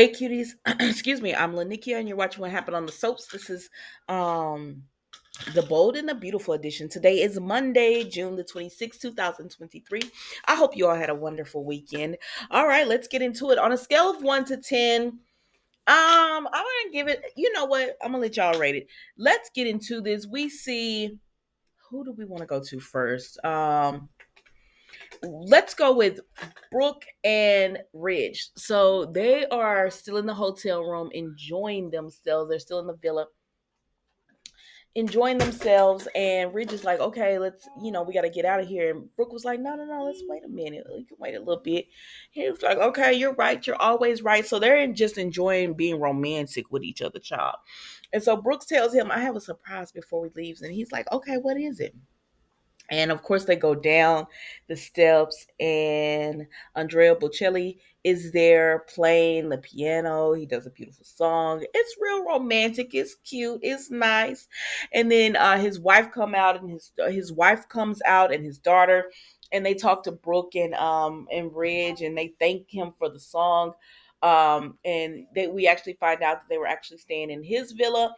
Hey cuties, excuse me. I'm Lanikia, and you're watching What Happened on the Soaps. This is um the Bold and the Beautiful edition. Today is Monday, June the 26th, 2023. I hope you all had a wonderful weekend. All right, let's get into it. On a scale of 1 to 10, I'm gonna give it. You know what? I'm gonna let y'all rate it. Let's get into this. We see, who do we want to go to first? Let's go with Brooke and Ridge. So they are still in the hotel room enjoying themselves. They're still in the villa enjoying themselves. And Ridge is like, okay, let's, we got to get out of here. And Brooke was like, no, no, no, let's wait a minute. We can wait a little bit. He was like, okay, you're right. You're always right. So they're just enjoying being romantic with each other, child. And so Brooks tells him, I have a surprise before we leave. And he's like, okay, what is it? And of course, they go down the steps, and Andrea Bocelli is there playing the piano. He does a beautiful song. It's real romantic. It's cute. It's nice. And then his wife come out, and his wife comes out, and his daughter, and they talk to Brooke and Ridge, and they thank him for the song. And we actually find out that they were actually staying in his villa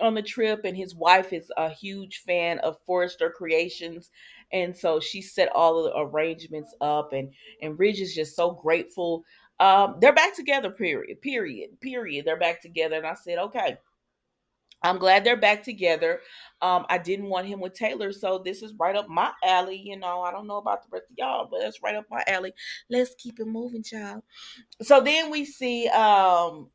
on the trip, and his wife is a huge fan of Forrester Creations, and so she set all of the arrangements up, and Ridge is just so grateful. They're back together, period, they're back together. And I said, okay, I'm glad they're back together. I didn't want him with Taylor, so this is right up my alley. I don't know about the rest of y'all, but that's right up my alley. Let's keep it moving, child. So then we see um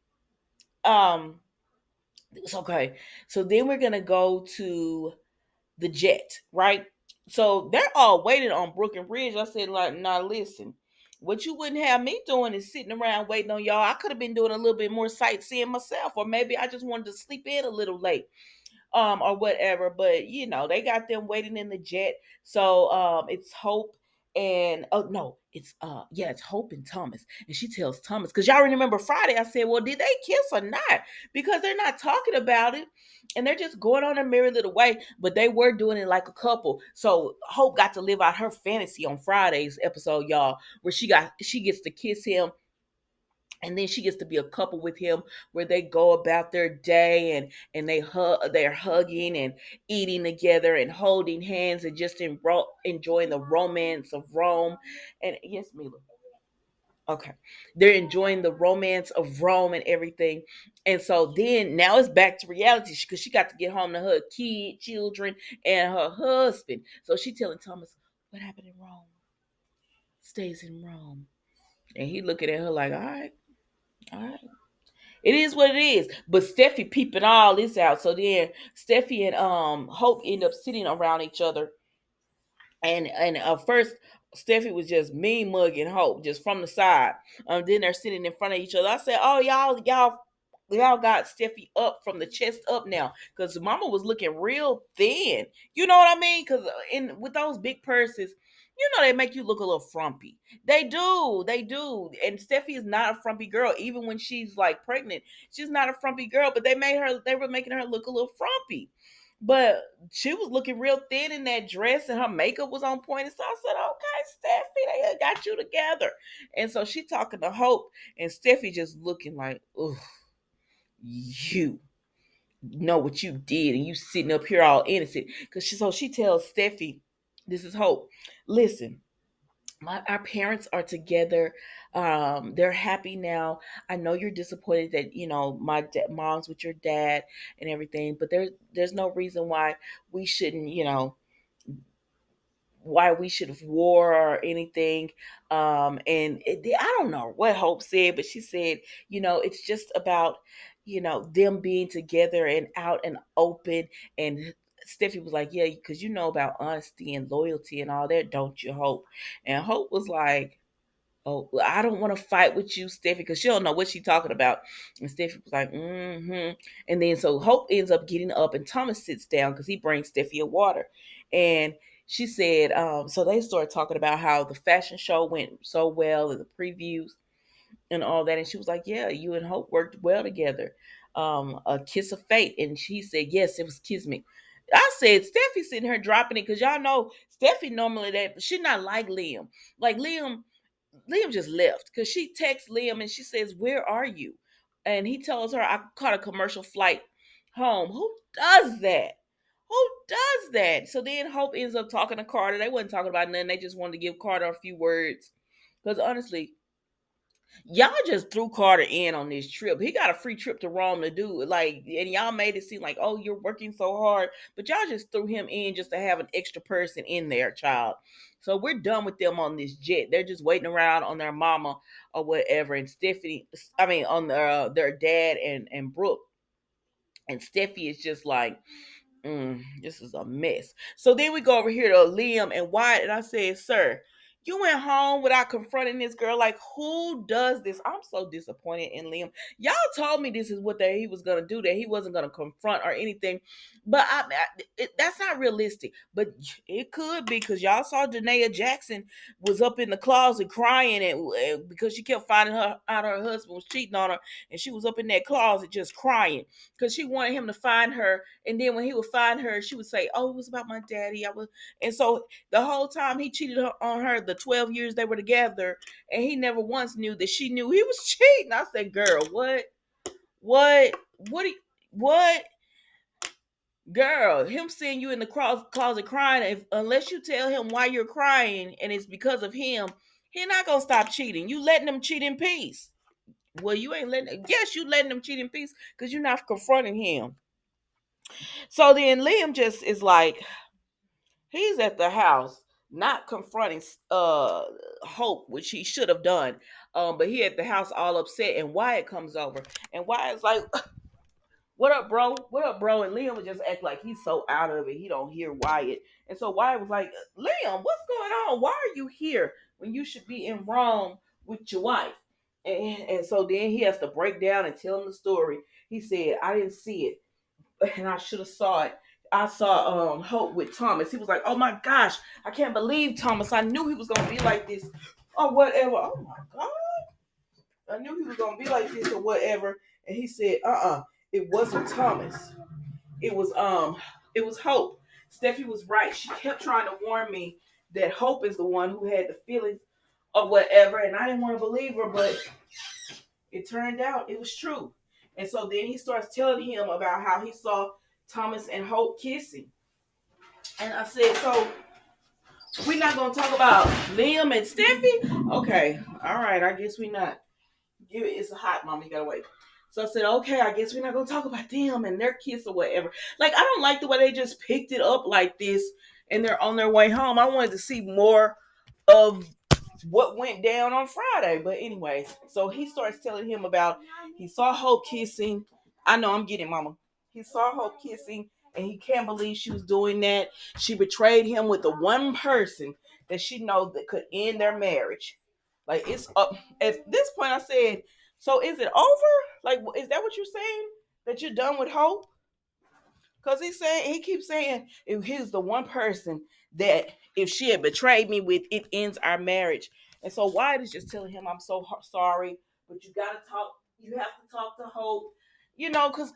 it's okay. So then we're gonna go to the jet, right? So they're all waiting on Brook and Ridge. I said, like, nah, listen. What you wouldn't have me doing is sitting around waiting on y'all. I could have been doing a little bit more sightseeing myself, or maybe I just wanted to sleep in a little late, or whatever. But they got them waiting in the jet. So it's Hope and oh no, it's Hope and Thomas. And she tells Thomas, because y'all remember Friday, I said, well, did they kiss or not? Because they're not talking about it. And they're just going on their merry little way, but they were doing it like a couple. So Hope got to live out her fantasy on Friday's episode, y'all, where she gets to kiss him, and then she gets to be a couple with him, where they go about their day, and they're hugging and eating together and holding hands and just enjoying the romance of Rome. And yes, Mila. Okay. They're enjoying the romance of Rome and everything. And so then now it's back to reality, because she got to get home to her children and her husband. So she telling Thomas, what happened in Rome stays in Rome. And he looking at her like, all right, all right. It is what it is. But Steffi peeping all this out. So then Steffi and Hope end up sitting around each other. And first Steffi was just mean mugging Hope just from the side. Then they're sitting in front of each other. I said, oh, y'all got Steffi up from the chest up now, because Mama was looking real thin. You know what I mean? Because in with those big purses, they make you look a little frumpy. They do. And Steffi is not a frumpy girl, even when she's like pregnant. She's not a frumpy girl, but they were making her look a little frumpy. But she was looking real thin in that dress, and her makeup was on point. And so I said, okay, Steffi, they got you together. And so she talking to Hope, and Steffi just looking like, ugh, you know what you did, and you sitting up here all innocent. So she tells Steffi, this is Hope, listen, our parents are together. They're happy now. I know you're disappointed that my mom's with your dad and everything, but there's no reason why we shouldn't, why we should have war or anything. I don't know what Hope said, but she said, it's just about, them being together and out and open. And Steffi was like, yeah, because you know about honesty and loyalty and all that, don't you, Hope? And Hope was like, oh, well, I don't want to fight with you, Steffi, because she don't know what she's talking about. And Steffi was like, mm-hmm. And then so Hope ends up getting up, and Thomas sits down because he brings Steffi a water. And she said, so they started talking about how the fashion show went so well, and the previews and all that. And she was like, yeah, you and Hope worked well together. A kiss of fate. And she said, yes, it was kismet. I said, Steffi sitting here dropping it, because y'all know Steffi normally that she not like Liam. Like Liam just left, because she texts Liam and she says, where are you? and he tells her, I caught a commercial flight home. Who does that? Who does that? So then Hope ends up talking to Carter. They wasn't talking about nothing. They just wanted to give Carter a few words. Because honestly, y'all just threw Carter in on this trip. He got a free trip to Rome to do it. Like, and y'all made it seem like, oh, you're working so hard. But y'all just threw him in just to have an extra person in there, child. So we're done with them on this jet. They're just waiting around on their mama or whatever. And Stephanie, I mean, on their dad and Brooke. And Steffi is just like, this is a mess. So then we go over here to Liam and Wyatt, and I said, sir, you went home without confronting this girl. Like, who does this? I'm so disappointed in Liam. Y'all told me this is what he was gonna do, that he wasn't gonna confront or anything, but that's not realistic. But it could be because y'all saw Janaea Jackson was up in the closet crying, and because she kept finding out her husband was cheating on her, and she was up in that closet just crying because she wanted him to find her. And then when he would find her, she would say, "Oh, it was about my daddy." I was, and so the whole time he cheated on her, the 12 years they were together, and he never once knew that she knew he was cheating. I said, "Girl, what, what, what?" Girl, him seeing you in the closet crying, unless you tell him why you're crying and it's because of him, he not gonna stop cheating. You letting him cheat in peace. Well, you ain't letting. Yes, you letting him cheat in peace because you're not confronting him. So then Liam just is like, he's at the house, not confronting Hope, which he should have done. But he at the house all upset, and Wyatt comes over, and Wyatt's like, "What up, bro? What up, bro?" And Liam would just act like he's so out of it, he don't hear Wyatt. And so Wyatt was like, "Liam, what's going on? Why are you here when you should be in Rome with your wife?" And so then he has to break down and tell him the story. He said, "I didn't see it, and I should have saw it. I saw Hope with Thomas." He was like, "Oh my gosh, I can't believe Thomas. I knew he was gonna be like this, or whatever. Oh my god, I knew he was gonna be like this or whatever." And he said, it wasn't Thomas. It was it was Hope. Steffi was right. She kept trying to warn me that Hope is the one who had the feelings or whatever, and I didn't want to believe her, but it turned out it was true. And so then he starts telling him about how he saw Thomas and Hope kissing. And I said, so we're not going to talk about Liam and Steffi? Okay, all right, I guess we're not. It's hot, mama, you got to wait. So I said, okay, I guess we're not going to talk about them and their kiss or whatever. Like, I don't like the way they just picked it up like this and they're on their way home. I wanted to see more of what went down on Friday. But anyway, so he starts telling him about he saw Hope kissing. I know I'm getting mama. He saw Hope kissing and he can't believe she was doing that. She betrayed him with the one person that she knows that could end their marriage. Like it's up at this point I said, so is it over? Like is that what you're saying? That you're done with Hope? Cause he keeps saying if he's the one person that if she had betrayed me with, it ends our marriage. And so Wyatt is just telling him, I'm so sorry, but you gotta talk. You have to talk to Hope. Cause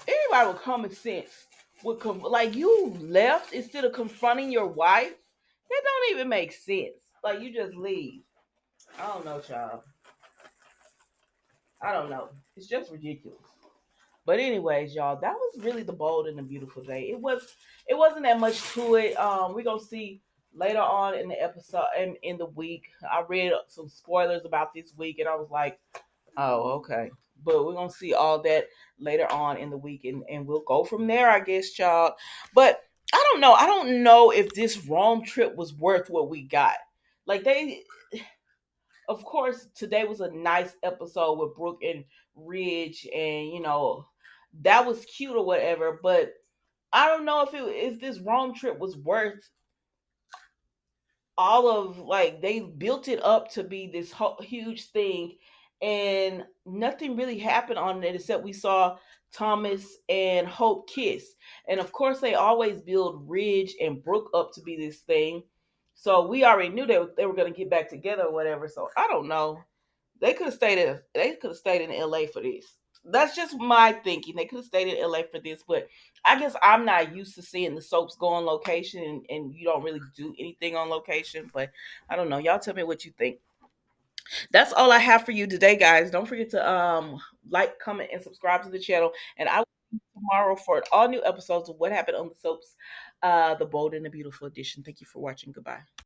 anybody with common sense would come. Like you left instead of confronting your wife. That don't even make sense. Like you just leave. I don't know, child. I don't know. It's just ridiculous. But anyways, y'all, that was really the bold and the beautiful day. It wasn't that much to it. We're gonna see later on in the episode and in the week. I read some spoilers about this week and I was like, oh, okay. But we're gonna see all that later on in the week and we'll go from there, I guess, y'all. But I don't know. I don't know if this Rome trip was worth what we got. Like they of course, today was a nice episode with Brooke and Ridge, and that was cute or whatever. But I don't know if this Rome trip was worth all of like they built it up to be this huge thing, and nothing really happened on it except we saw Thomas and Hope kiss, and of course they always build Ridge and Brooke up to be this thing. So we already knew they were going to get back together or whatever. So I don't know. They could have stayed in LA for this. That's just my thinking. They could have stayed in LA for this, but I guess I'm not used to seeing the soaps go on location and you don't really do anything on location. But I don't know. Y'all tell me what you think. That's all I have for you today, guys. Don't forget to like, comment, and subscribe to the channel. And I will see you tomorrow for all new episodes of What Happened on the Soaps, the Bold and the Beautiful edition. Thank you for watching. Goodbye.